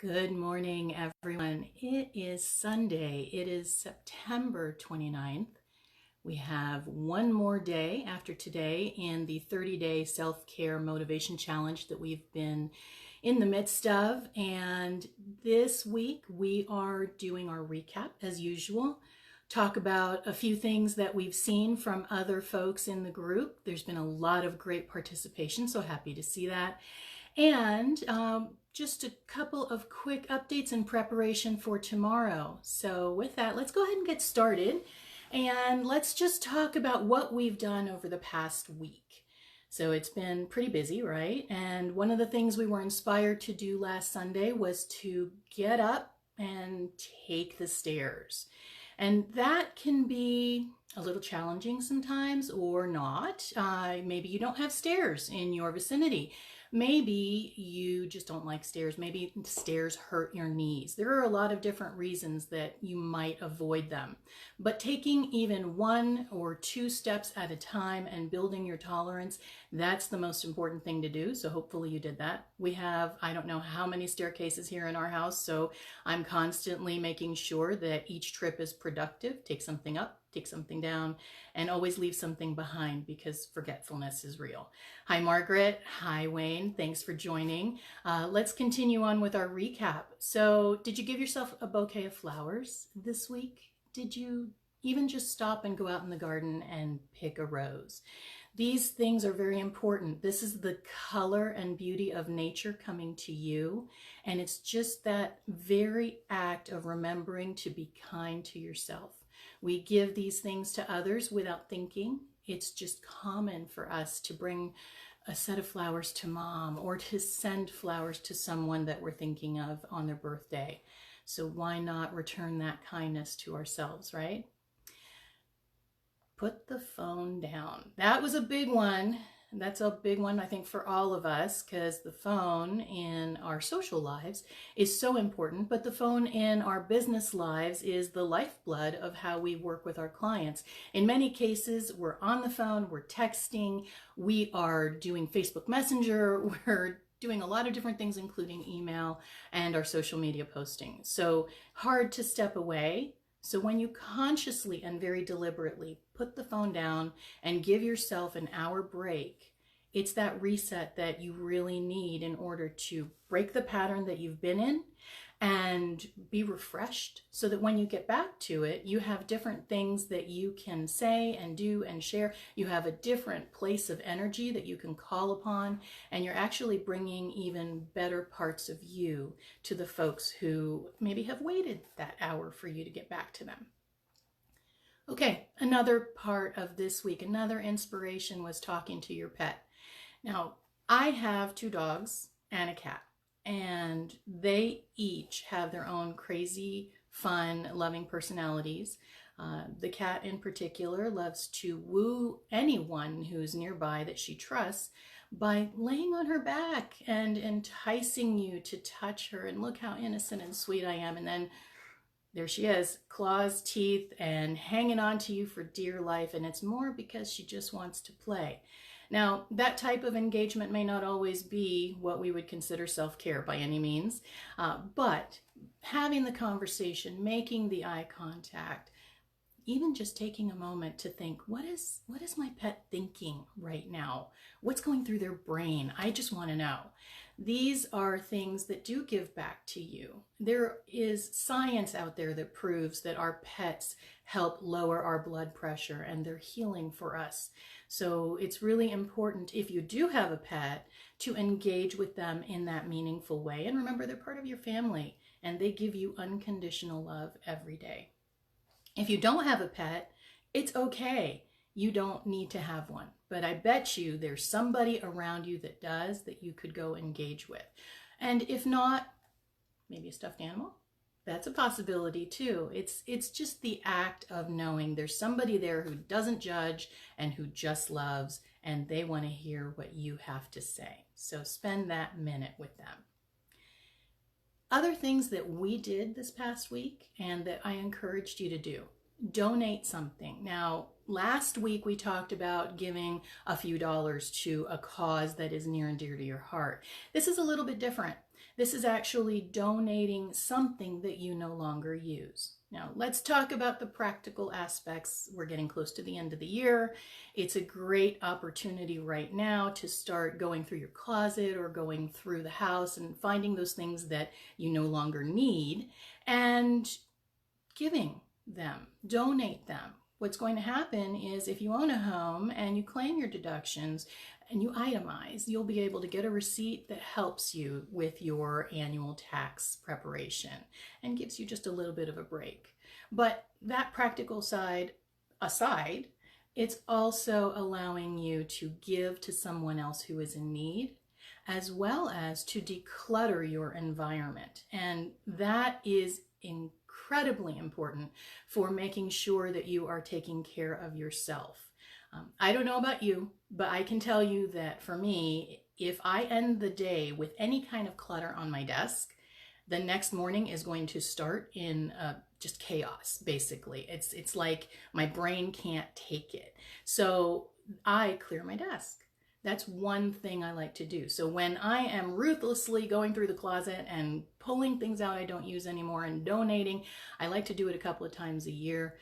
Good morning, everyone. It is Sunday. It is September 29th. We have one more day after today in the 30-day self-care motivation challenge that we've been in the midst of. And this week we are doing our recap as usual. Talk about a few things that we've seen from other folks in the group. There's been a lot of great participation, so happy to see that. And just a couple of quick updates in preparation for tomorrow. So with that, let's go ahead and get started. And let's just talk about what we've done over the past week. So it's been pretty busy, right? And one of the things we were inspired to do last Sunday was to get up and take the stairs. And that can be a little challenging sometimes or not. Maybe you don't have stairs in your vicinity. Maybe you just don't like stairs. Maybe stairs hurt your knees. There are a lot of different reasons that you might avoid them. But taking even one or two steps at a time and building your tolerance, that's the most important thing to do. So hopefully you did that. We have, I don't know how many staircases here in our house, so I'm constantly making sure that each trip is productive. Take something up, take something down, and always leave something behind because forgetfulness is real. Hi, Margaret. Hi, Wayne. Thanks for joining. Let's continue on with our recap. So did you give yourself a bouquet of flowers this week? Did you even just stop and go out in the garden and pick a rose? These things are very important. This is the color and beauty of nature coming to you. And it's just that very act of remembering to be kind to yourself. We give these things to others without thinking. It's just common for us to bring a set of flowers to mom or to send flowers to someone that we're thinking of on their birthday. So why not return that kindness to ourselves, right? Put the phone down. That was a big one. That's a big one, I think, for all of us, because the phone in our social lives is so important, but the phone in our business lives is the lifeblood of how we work with our clients. In many cases, we're on the phone, we're texting, we are doing Facebook Messenger, we're doing a lot of different things, including email and our social media posting. So hard to step away. So when you consciously and very deliberately put the phone down and give yourself an hour break, it's that reset that you really need in order to break the pattern that you've been in and be refreshed so that when you get back to it, you have different things that you can say and do and share. You have a different place of energy that you can call upon, and you're actually bringing even better parts of you to the folks who maybe have waited that hour for you to get back to them. Okay, another part of this week, another inspiration was talking to your pet. Now, I have 2 dogs and a cat, and they each have their own crazy, fun, loving personalities. The cat in particular loves to woo anyone who's nearby that she trusts by laying on her back and enticing you to touch her and look how innocent and sweet I am. And then there she is, claws, teeth, and hanging on to you for dear life. And it's more because she just wants to play. Now, that type of engagement may not always be what we would consider self-care by any means, but having the conversation, making the eye contact, even just taking a moment to think, what is my pet thinking right now? What's going through their brain? I just want to know. These are things that do give back to you. There is science out there that proves that our pets help lower our blood pressure and they're healing for us. So it's really important, if you do have a pet, to engage with them in that meaningful way. And remember, they're part of your family and they give you unconditional love every day. If you don't have a pet, it's okay. You don't need to have one. But I bet you there's somebody around you that does, that you could go engage with. And if not, maybe a stuffed animal. That's a possibility too. It's just the act of knowing there's somebody there who doesn't judge and who just loves, and they want to hear what you have to say. So spend that minute with them. Other things that we did this past week and that I encouraged you to do. Donate something. Now, last week we talked about giving a few dollars to a cause that is near and dear to your heart. This is a little bit different. This is actually donating something that you no longer use. Now, let's talk about the practical aspects. We're getting close to the end of the year. It's a great opportunity right now to start going through your closet or going through the house and finding those things that you no longer need and giving them, donate them. What's going to happen is if you own a home and you claim your deductions and you itemize, you'll be able to get a receipt that helps you with your annual tax preparation and gives you just a little bit of a break. But that practical side aside, it's also allowing you to give to someone else who is in need, as well as to declutter your environment. And that is incredibly important for making sure that you are taking care of yourself. I don't know about you, but I can tell you that for me, if I end the day with any kind of clutter on my desk, the next morning is going to start in just chaos, basically. It's like my brain can't take it. So I clear my desk. That's one thing I like to do. So when I am ruthlessly going through the closet and pulling things out I don't use anymore and donating, I like to do it a couple of times a year.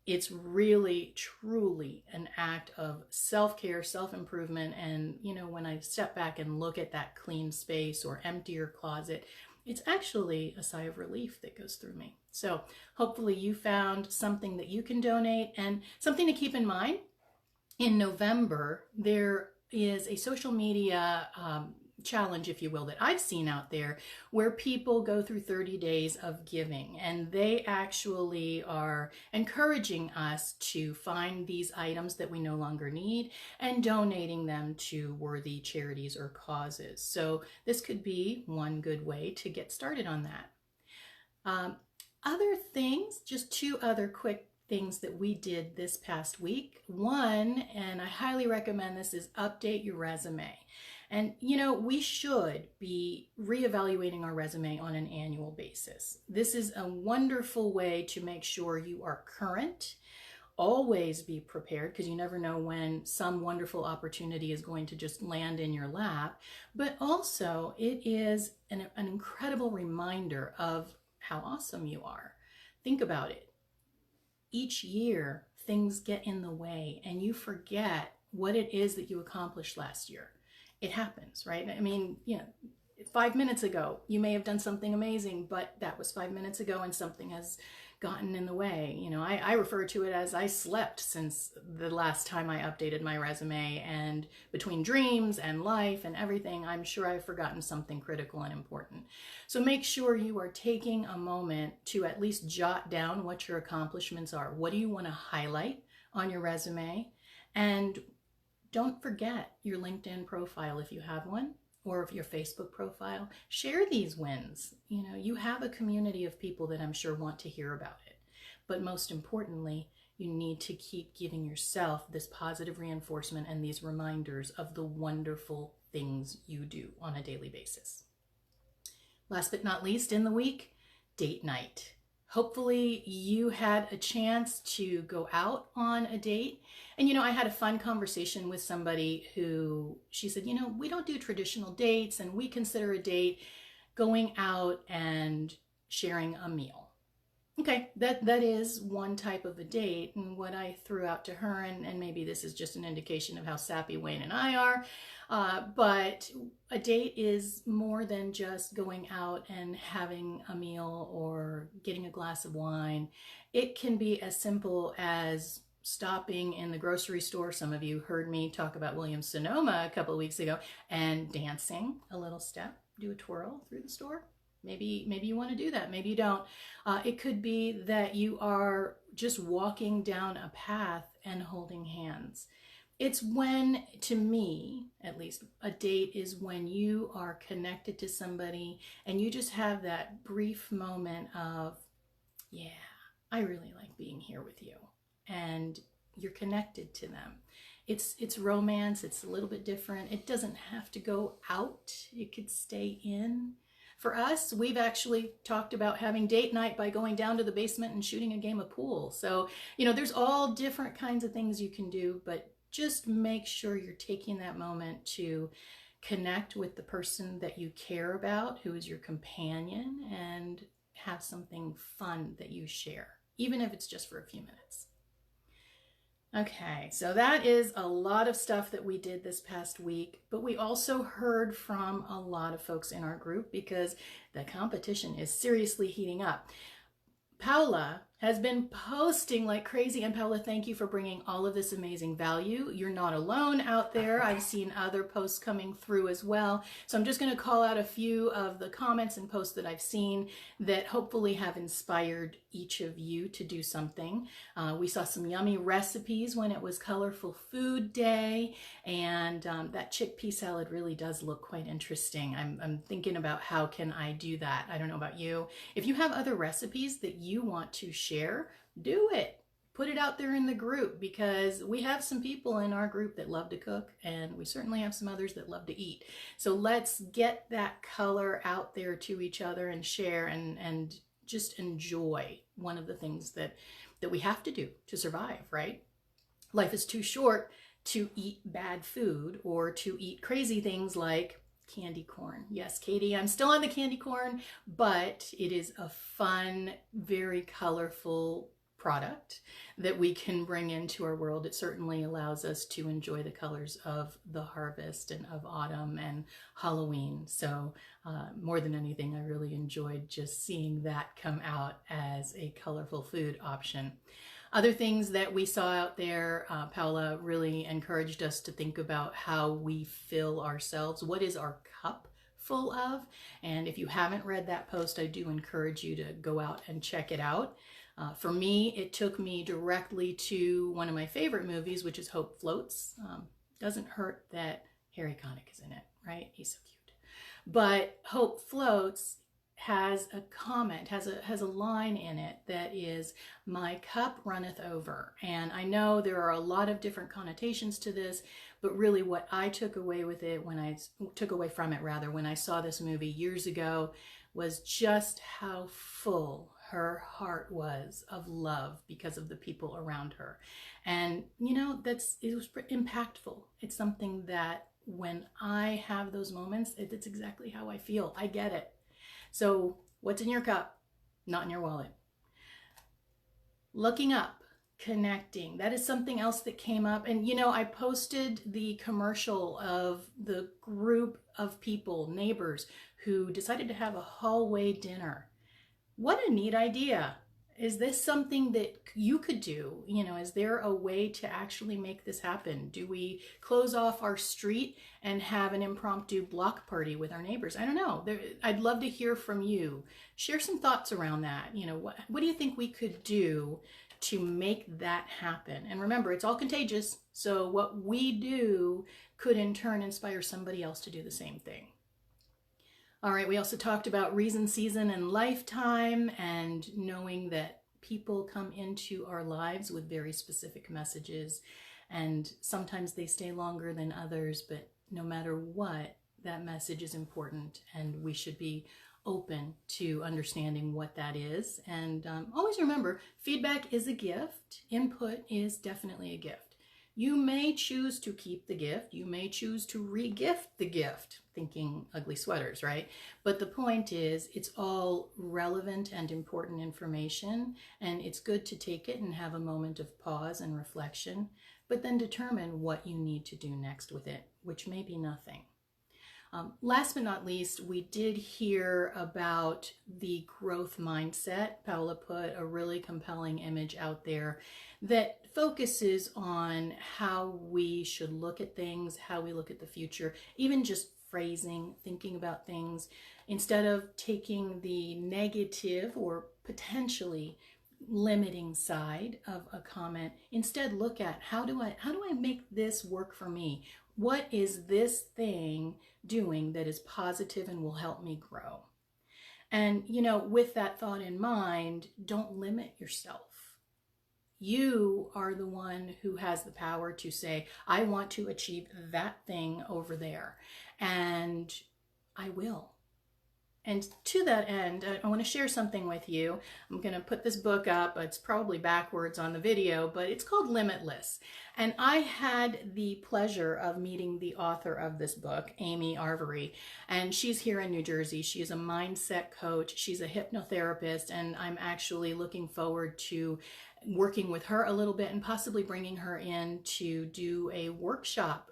It's really, truly an act of self-care, self-improvement. And, when I step back and look at that clean space or emptier closet, it's actually a sigh of relief that goes through me. So hopefully you found something that you can donate. And something to keep in mind, in November, there is a social media challenge, if you will, that I've seen out there where people go through 30 days of giving, and they actually are encouraging us to find these items that we no longer need and donating them to worthy charities or causes. So this could be one good way to get started on that. Other things, just two other quick things that we did this past week. One, and I highly recommend this, is update your resume. And we should be reevaluating our resume on an annual basis. This is a wonderful way to make sure you are current. Always be prepared, because you never know when some wonderful opportunity is going to just land in your lap. But also, it is an incredible reminder of how awesome you are. Think about it. Each year, things get in the way and you forget what it is that you accomplished last year. It happens, right? I mean, 5 minutes ago, you may have done something amazing, but that was 5 minutes ago and something has gotten in the way. I refer to it as I slept since the last time I updated my resume, and between dreams and life and everything, I'm sure I've forgotten something critical and important. So make sure you are taking a moment to at least jot down what your accomplishments are. What do you want to highlight on your resume? And don't forget your LinkedIn profile if you have one, or if your Facebook profile. Share these wins. You have a community of people that I'm sure want to hear about it. But most importantly, you need to keep giving yourself this positive reinforcement and these reminders of the wonderful things you do on a daily basis. Last but not least, in the week, date night. Hopefully you had a chance to go out on a date. And, I had a fun conversation with somebody who, she said, we don't do traditional dates, and we consider a date going out and sharing a meal. Okay, that is one type of a date. And what I threw out to her, and maybe this is just an indication of how sappy Wayne and I are, but a date is more than just going out and having a meal or getting a glass of wine. It can be as simple as stopping in the grocery store. Some of you heard me talk about Williams-Sonoma a couple of weeks ago, and dancing a little step, do a twirl through the store. Maybe you want to do that. Maybe you don't. It could be that you are just walking down a path and holding hands. It's when, to me, at least, a date is when you are connected to somebody and you just have that brief moment of, yeah, I really like being here with you. And you're connected to them. It's romance. It's a little bit different. It doesn't have to go out. It could stay in. For us, we've actually talked about having date night by going down to the basement and shooting a game of pool. So, there's all different kinds of things you can do, but just make sure you're taking that moment to connect with the person that you care about, who is your companion, and have something fun that you share, even if it's just for a few minutes. Okay, so that is a lot of stuff that we did this past week, but we also heard from a lot of folks in our group because the competition is seriously heating up. Paula has been posting like crazy. And Paula, thank you for bringing all of this amazing value. You're not alone out there. I've seen other posts coming through as well. So I'm just going to call out a few of the comments and posts that I've seen that hopefully have inspired each of you to do something. We saw some yummy recipes when it was Colorful Food Day, and that chickpea salad really does look quite interesting. I'm thinking about how can I do that. I don't know about you. If you have other recipes that you want to share, do it. Put it out there in the group, because we have some people in our group that love to cook, and we certainly have some others that love to eat. So let's get that color out there to each other and share and just enjoy one of the things that we have to do to survive, right? Life is too short to eat bad food or to eat crazy things like candy corn. Yes, Katie, I'm still on the candy corn, but it is a fun, very colorful product that we can bring into our world. It certainly allows us to enjoy the colors of the harvest and of autumn and Halloween. So more than anything, I really enjoyed just seeing that come out as a colorful food option. Other things that we saw out there, Paula really encouraged us to think about how we fill ourselves. What is our cup full of? And if you haven't read that post, I do encourage you to go out and check it out. For me, it took me directly to one of my favorite movies, which is Hope Floats. Doesn't hurt that Harry Connick is in it, right? He's so cute. But Hope Floats has a comment, has a line in it that is, "My cup runneth over." And I know there are a lot of different connotations to this, but really what I took away from it when I saw this movie years ago was just how full her heart was of love because of the people around her. And you know, it was impactful. It's something that when I have those moments, it's exactly how I feel. I get it. So what's in your cup? Not in your wallet. Looking up, connecting. That is something else that came up. And you know, I posted the commercial of the group of people, neighbors, who decided to have a hallway dinner. What a neat idea. Is this something that you could do? You know, is there a way to actually make this happen? Do we close off our street and have an impromptu block party with our neighbors? I don't know. I'd love to hear from you. Share some thoughts around that. You know, what do you think we could do to make that happen? And remember, it's all contagious. So what we do could in turn inspire somebody else to do the same thing. All right, we also talked about reason, season, and lifetime, and knowing that people come into our lives with very specific messages, and sometimes they stay longer than others, but no matter what, that message is important, and we should be open to understanding what that is. And always remember, feedback is a gift. Input is definitely a gift. You may choose to keep the gift. You may choose to re-gift the gift, thinking ugly sweaters, right? But the point is, it's all relevant and important information, and it's good to take it and have a moment of pause and reflection, but then determine what you need to do next with it, which may be nothing. Last but not least, we did hear about the growth mindset. Paula put a really compelling image out there that focuses on how we should look at things, how we look at the future, even just phrasing, thinking about things, instead of taking the negative or potentially limiting side of a comment. Instead, look at how do I make this work for me? What is this thing doing that is positive and will help me grow? And you know, with that thought in mind, don't limit yourself. You are the one who has the power to say, I want to achieve that thing over there, and I will. And to that end, I want to share something with you. I'm going to put this book up. It's probably backwards on the video, but it's called Limitless. And I had the pleasure of meeting the author of this book, Amy Arvery. And she's here in New Jersey. She's a mindset coach. She's a hypnotherapist. And I'm actually looking forward to working with her a little bit and possibly bringing her in to do a workshop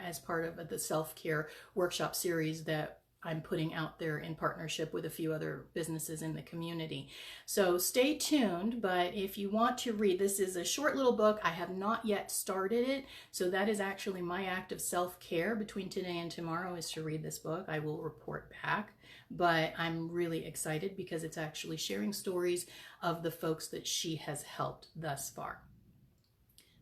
as part of the self-care workshop series that I'm putting out there in partnership with a few other businesses in the community. So stay tuned, but if you want to read, this is a short little book. I have not yet started it, so that is actually my act of self-care between today and tomorrow, is to read this book. I will report back, but I'm really excited because it's actually sharing stories of the folks that she has helped thus far.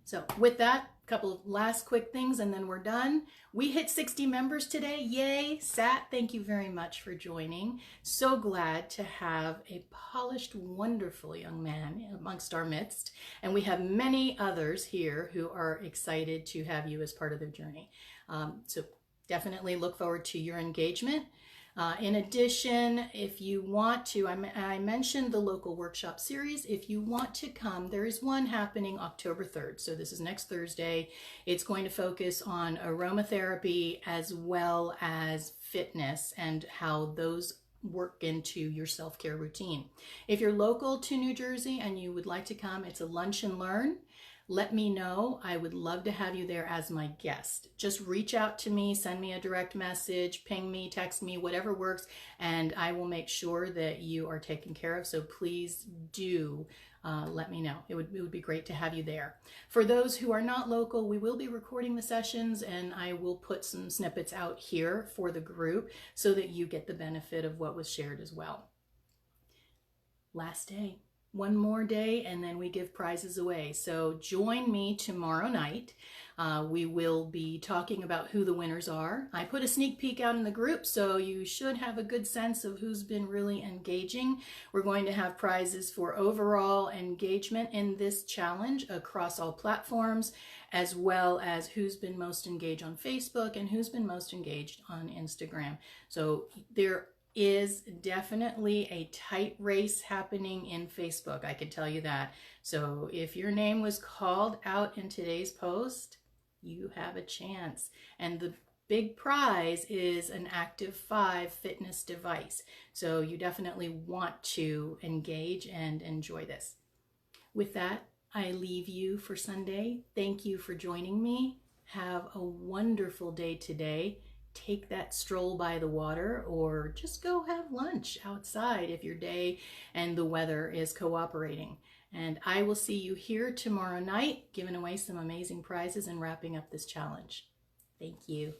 So with that, a couple of last quick things and then we're done. We hit 60 members today. Yay. Sat, thank you very much for joining. So glad to have a polished, wonderful young man amongst our midst. And we have many others here who are excited to have you as part of their journey. So definitely look forward to your engagement. In addition, if you want to, I mentioned the local workshop series. If you want to come, there is one happening October 3rd. So this is next Thursday. It's going to focus on aromatherapy as well as fitness and how those work into your self-care routine. If you're local to New Jersey and you would like to come, it's a lunch and learn. Let me know. I would love to have you there as my guest. Just reach out to me, send me a direct message, ping me, text me, whatever works, and I will make sure that you are taken care of. So please do let me know. It would be great to have you there. For those who are not local, we will be recording the sessions and I will put some snippets out here for the group so that you get the benefit of what was shared as well. Last day. One more day and then we give prizes away. So join me tomorrow night. We will be talking about who the winners are. I put a sneak peek out in the group, so you should have a good sense of who's been really engaging. We're going to have prizes for overall engagement in this challenge across all platforms, as well as who's been most engaged on Facebook and who's been most engaged on Instagram. So there is definitely a tight race happening in Facebook. I can tell you that. So if your name was called out in today's post, you have a chance. And the big prize is an Active 5 fitness device. So you definitely want to engage and enjoy this. With that, I leave you for Sunday. Thank you for joining me. Have a wonderful day today. Take that stroll by the water or just go have lunch outside if your day and the weather is cooperating. And I will see you here tomorrow night, giving away some amazing prizes and wrapping up this challenge. Thank you.